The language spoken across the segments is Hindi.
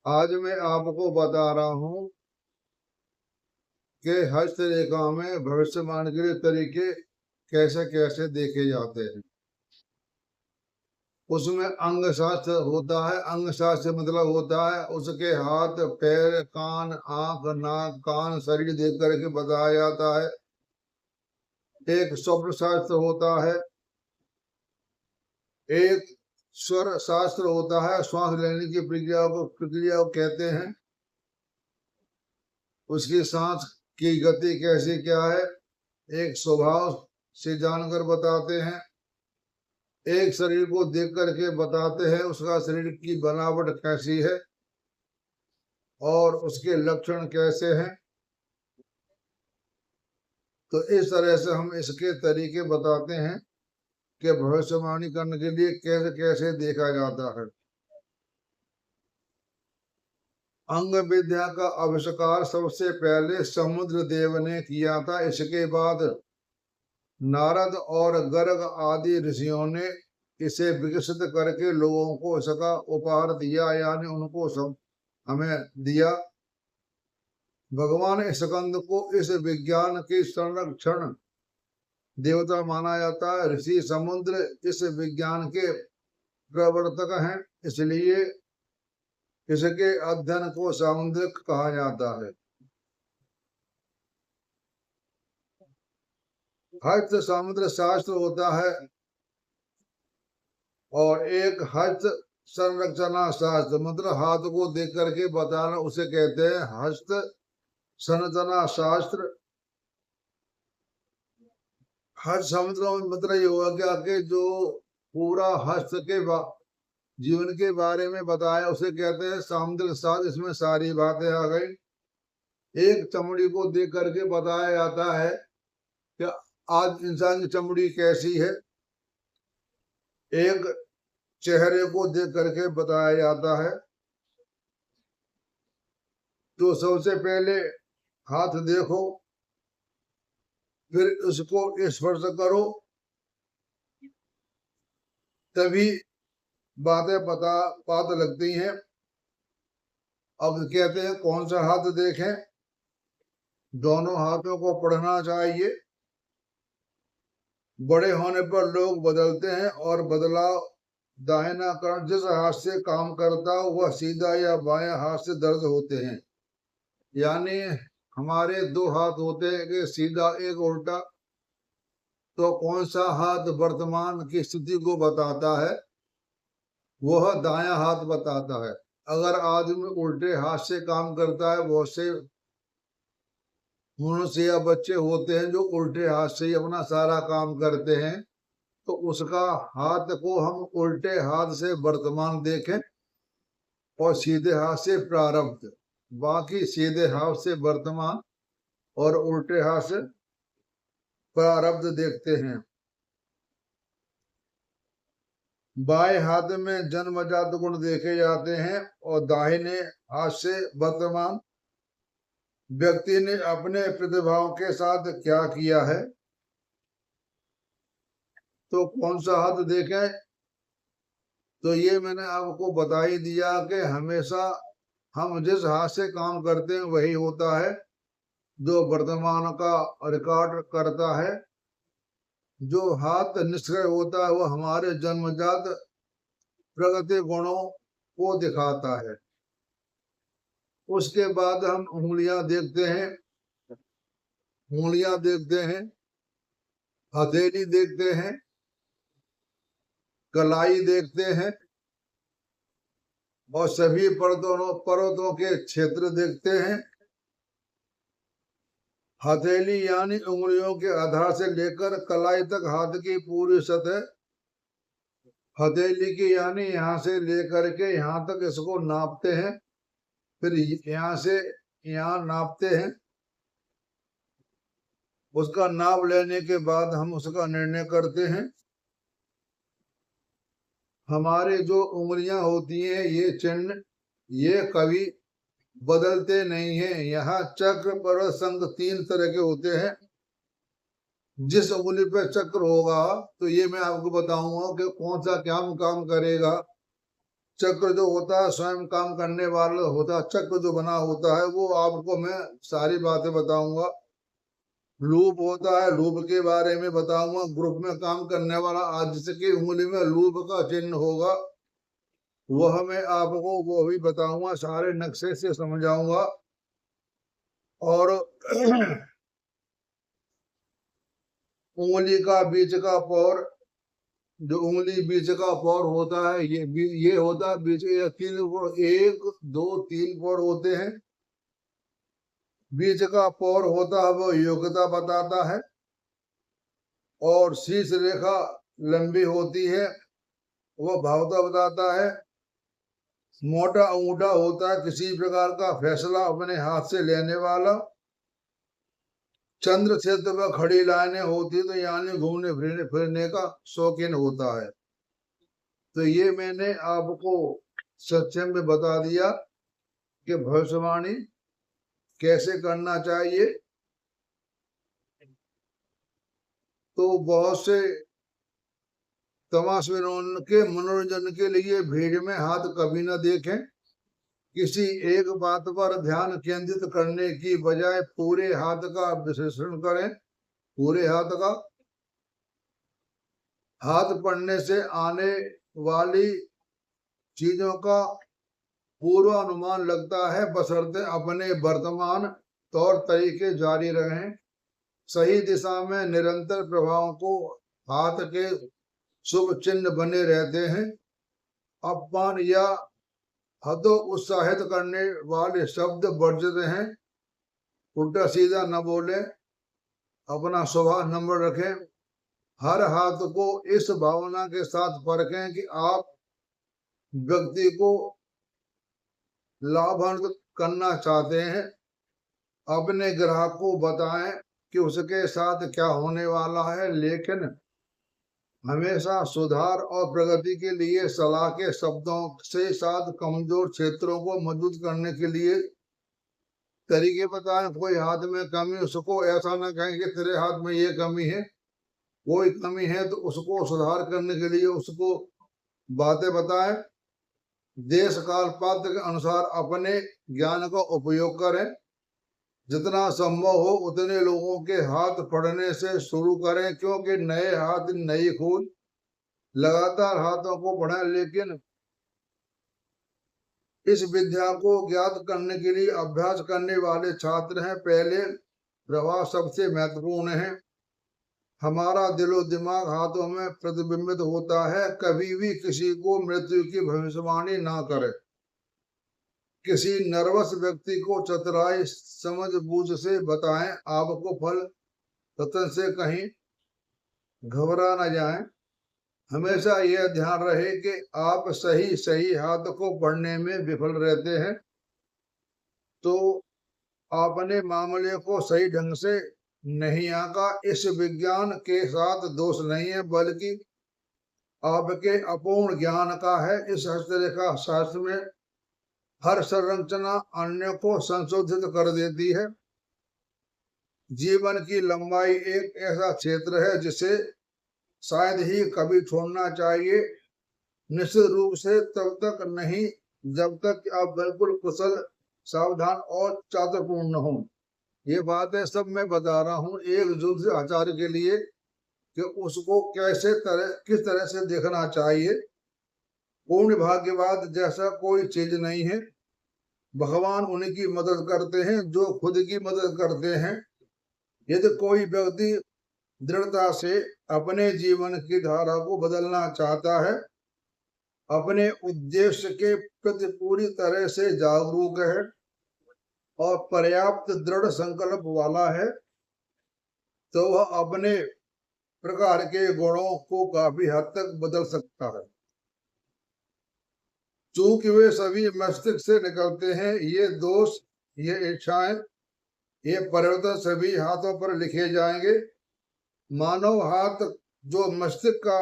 आज मैं आपको बता रहा हूं कि हस्तरेखा में भविष्यवाणी के तरीके कैसे कैसे देखे जाते हैं। उसमें अंग शास्त्र होता है। अंग शास्त्र मतलब होता है उसके हाथ पैर कान आंख नाक कान शरीर देख करके बताया जाता है। एक स्वप्न शास्त्र होता है, एक स्वर शास्त्र होता है, श्वास लेने की प्रक्रिया को कहते हैं। उसकी सांस की गति कैसी क्या है, एक स्वभाव से जानकर बताते हैं। एक शरीर को देख करके बताते हैं उसका शरीर की बनावट कैसी है और उसके लक्षण कैसे हैं। तो इस तरह से हम इसके तरीके बताते हैं कि भविष्यवाणी करने के लिए कैसे कैसे देखा जाता है। अंग विद्या का आविष्कार सबसे पहले समुद्र देव ने किया था। इसके बाद नारद और गर्ग आदि ऋषियों ने इसे विकसित करके लोगों को इसका उपहार दिया, यानी उनको सब हमें दिया। भगवान स्कंद को इस विज्ञान के संरक्षण देवता माना जाता है। ऋषि समुद्र इस विज्ञान के प्रवर्तक हैं, इसलिए इसके अध्ययन को सामुद्रिक कहा जाता है। हस्त समुद्र शास्त्र होता है और एक हस्त संरचना शास्त्र मतलब हाथ को देख करके बताना, उसे कहते हैं हस्त संरचना शास्त्र। हस्त समुद्र में मतलब ये हुआ क्या कि जो पूरा हस्त के जीवन के बारे में बताया उसे कहते हैं सामुद्रिक शास्त्र। इसमें सारी बातें आ गई। एक चमड़ी को देख करके बताया जाता है कि आज इंसान की चमड़ी कैसी है। एक चेहरे को देख करके बताया जाता है। तो सबसे पहले हाथ देखो, फिर उसको स्पर्श करो, तभी बातें पता लगती हैं। अब कहते हैं कौन सा हाथ देखें। दोनों हाथों को पढ़ना चाहिए। बड़े होने पर लोग बदलते हैं और बदलाव दाहिना कर्ण जिस हाथ से काम करता हो वह सीधा या बायां हाथ से दर्ज होते हैं। यानी हमारे दो हाथ होते हैं, एक सीधा एक उल्टा। तो कौन सा हाथ वर्तमान की स्थिति को बताता है, वह दायां हाथ बताता है। अगर आदमी उल्टे हाथ से काम करता है, बहुत से मनुष्य या बच्चे होते हैं जो उल्टे हाथ से ही अपना सारा काम करते हैं, तो उसका हाथ को हम उल्टे हाथ से वर्तमान देखें और सीधे हाथ से प्रारब्ध। बाकी सीधे हाथ से वर्तमान और उल्टे हाथ से प्रारब्ध देखते हैं। बाएं हाथ में जन्मजात गुण देखे जाते हैं और दाहिने हाथ से वर्तमान व्यक्ति ने अपने प्रतिभाओं के साथ क्या किया है। तो कौन सा हाथ देखें, तो ये मैंने आपको बता ही दिया कि हमेशा हम जिस हाथ से काम करते हैं वही होता है जो वर्तमान का रिकॉर्ड करता है। जो हाथ निष्क्रिय होता है वह हमारे जन्मजात प्रगति गुणों को दिखाता है। उसके बाद हम उंगलियां देखते हैं, उंगलियां देखते हैं, हथेली देखते हैं, कलाई देखते हैं और सभी परतों के क्षेत्र देखते हैं। हथेली यानी उंगलियों के आधार से लेकर कलाई तक हाथ की पूरी सतह, हथेली की यानी यहाँ से लेकर के यहाँ तक इसको नापते हैं, फिर यहाँ से यहाँ नापते हैं। उसका नाप लेने के बाद हम उसका निर्णय करते हैं। हमारे जो उंगलियां होती हैं ये चिन्ह ये कभी बदलते नहीं है। यहाँ चक्र पर्वत संघ तीन तरह के होते हैं। जिस उंगली पे चक्र होगा तो ये मैं आपको बताऊंगा कि कौन सा क्या काम करेगा। चक्र जो होता है स्वयं काम करने वाला होता है, चक्र जो बना होता है वो आपको मैं सारी बातें बताऊंगा। लूप होता है, लूप के बारे में बताऊंगा। ग्रुप में काम करने वाला आज जिसकी उंगली में लूप का चिन्ह होगा वह मैं आपको वो भी बताऊंगा, सारे नक्शे से समझाऊंगा। और उंगली का बीच का पौर, जो उंगली बीच का पौर होता है ये होता है बीच के तीन पौर, एक दो तीन पौर होते हैं। बीच का पौर होता है वो योग्यता बताता है, और शीर्ष रेखा लंबी होती है वह भावता बताता है। मोटा अंगूठा होता है किसी प्रकार का फैसला अपने हाथ से लेने वाला। चंद्र क्षेत्र में खड़ी लाइनें होती तो यानी घूमने फिरने का शौकीन होता है। तो ये मैंने आपको सत्संग में बता दिया कि भविष्यवाणी कैसे करना चाहिए। तो बहुत से तमाशबीनों के मनोरंजन के लिए भीड़ में हाथ कभी न देखें। किसी एक बात पर ध्यान केंद्रित करने की बजाय पूरे हाथ का विश्लेषण करें। पूरे हाथ का, हाथ पढ़ने से आने वाली चीजों का पूर्वानुमान लगता है, बशर्ते अपने वर्तमान तौर तरीके जारी रहें। सही दिशा में निरंतर प्रभाव को हाथ के शुभ चिन्ह बने रहते हैं। अपमान या हतो उत्साहित करने वाले शब्द वर्जित हैं। उल्टा सीधा न बोले, अपना स्वभाव नम्र रखें। हर हाथ को इस भावना के साथ परखें कि आप व्यक्ति को लाभान्वित करना चाहते हैं। अपने ग्राहक को बताएं कि उसके साथ क्या होने वाला है, लेकिन हमेशा सुधार और प्रगति के लिए सलाह के शब्दों से साथ कमजोर क्षेत्रों को मजबूत करने के लिए तरीके बताएं। कोई हाथ में कमी, उसको ऐसा ना कहें कि तेरे हाथ में ये कमी है। कोई कमी है तो उसको सुधार करने के लिए उसको बातें बताएं। देश काल पात्र के अनुसार अपने ज्ञान का उपयोग करें। जितना संभव हो उतने लोगों के हाथ पढ़ने से शुरू करें, क्योंकि नए हाथ नई खून। लगातार हाथों को पढ़ें, लेकिन इस विद्या को ज्ञात करने के लिए अभ्यास करने वाले छात्र हैं। पहले प्रवाह सबसे महत्वपूर्ण है। हमारा दिलो दिमाग हाथों में प्रतिबिंबित होता है। कभी भी किसी को मृत्यु की भविष्यवाणी ना करें। किसी नर्वस व्यक्ति को चतुराई समझ बूझ से बताएं। आपको फल रतन से कहीं घबरा न जाएं। हमेशा यह ध्यान रहे कि आप सही हाथ को पढ़ने में विफल रहते हैं तो आपने मामले को सही ढंग से नहीं आंका। इस विज्ञान के साथ दोष नहीं है, बल्कि आपके अपूर्ण ज्ञान का है। इस हस्तरेखा शास्त्र में हर संरचना अन्य को संशोधित कर देती है। जीवन की लंबाई एक ऐसा क्षेत्र है जिसे शायद ही कभी छोड़ना चाहिए। निश्चित रूप से तब तक नहीं जब तक आप बिल्कुल कुशल, सावधान और चातुरपूर्ण हो। ये बातें सब मैं बता रहा हूँ एक ज्योतिष आचार्य के लिए कि उसको किस तरह से देखना चाहिए। पूर्ण भाग्यवाद जैसा कोई चीज नहीं है। भगवान उनकी मदद करते हैं जो खुद की मदद करते हैं। यदि कोई व्यक्ति दृढ़ता से अपने जीवन की धारा को बदलना चाहता है, अपने उद्देश्य के प्रति पूरी तरह से जागरूक है और पर्याप्त दृढ़ संकल्प वाला है, तो वह अपने प्रकार के गुणों को काफी हद तक बदल सकता है। चूंकि वे सभी मस्तिष्क से निकलते हैं, ये दोष, ये इच्छाएं, ये परिवर्तन सभी हाथों पर लिखे जाएंगे। मानव हाथ जो मस्तिष्क का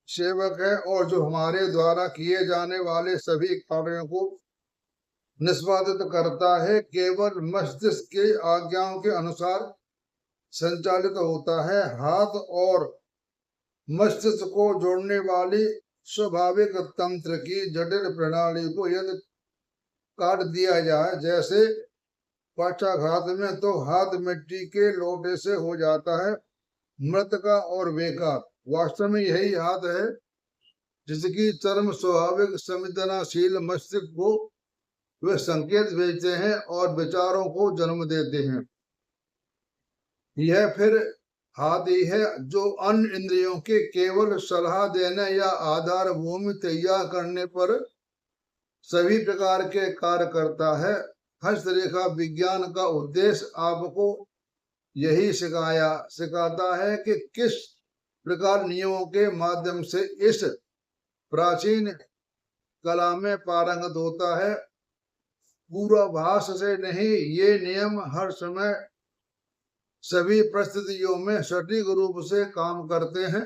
सेवक है और जो हमारे द्वारा किए जाने वाले सभी कार्यों को निष्पादित करता है, केवल मस्तिष्क के आज्ञाओं के अनुसार संचालित होता है। हाथ और मस्तिष्क को जोड़ने वाली स्वाभाविक तंत्र की जटिल प्रणाली को यदि काट दिया जाए, जैसे पक्षाघात में, तो हाथ मिट्टी के लोटे से हो जाता है मृत का और बेकार। वास्तव में यही हाथ है जिसकी चरम स्वाभाविक संवेदनाशील मस्तिष्क को वे संकेत भेजते हैं और विचारों को जन्म देते हैं। यह फिर हाथ ही है जो अन्य इंद्रियों के केवल सलाह देने या आधार भूमि तैयार करने पर सभी प्रकार के कार्य करता है। हस्तरेखा विज्ञान का उद्देश्य आपको यही सिखाता है कि किस प्रकार नियमों के माध्यम से इस प्राचीन कला में पारंगत होता है। पूर्वाभास से नहीं, ये नियम हर समय सभी परिस्थितियों में सटीक रूप से काम करते हैं।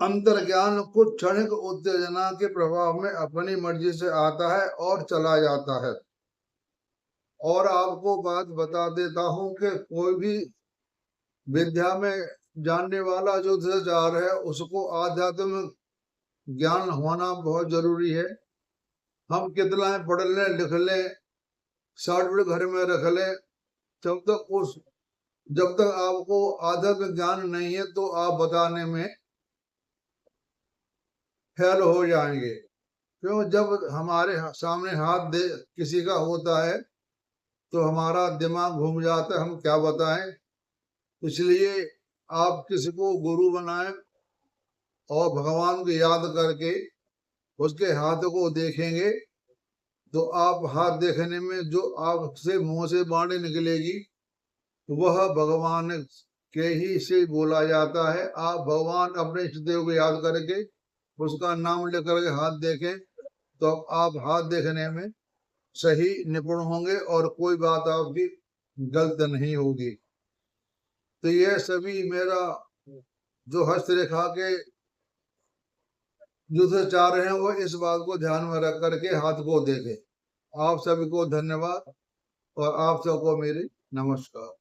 अंतर्ज्ञान कुछ क्षणिक उत्तेजना के प्रभाव में अपनी मर्जी से आता है और चला जाता है। और आपको बात बता देता हूं कि कोई भी विद्या में जानने वाला जो धृतचार है, उसको आध्यात्मिक ज्ञान होना बहुत जरूरी है। हम कितना पढ़ लें, लिख लें, सर्टिफिकेट घर में रख लें, जब तक आपको आध्यात्मिक ज्ञान नहीं है तो आप बताने में फेल हो जाएंगे। क्यों? जब हमारे सामने हाथ दे किसी का होता है तो हमारा दिमाग घूम जाता है, हम क्या बताएं। इसलिए आप किसी को गुरु बनाएं और भगवान को याद करके उसके हाथ को देखेंगे तो आप हाथ देखने में जो आपसे मुंह से वाणी निकलेगी वह भगवान के ही से बोला जाता है। आप भगवान अपने इष्ट देव को याद करके उसका नाम लेकर के हाथ देखें तो आप हाथ देखने में सही निपुण होंगे और कोई बात आपकी गलत नहीं होगी। तो यह सभी मेरा जो हस्तरेखा के जो चाह रहे हैं वो इस बात को ध्यान में रख करके हाथ को देखें। आप सभी को धन्यवाद और आप सबको मेरी नमस्कार।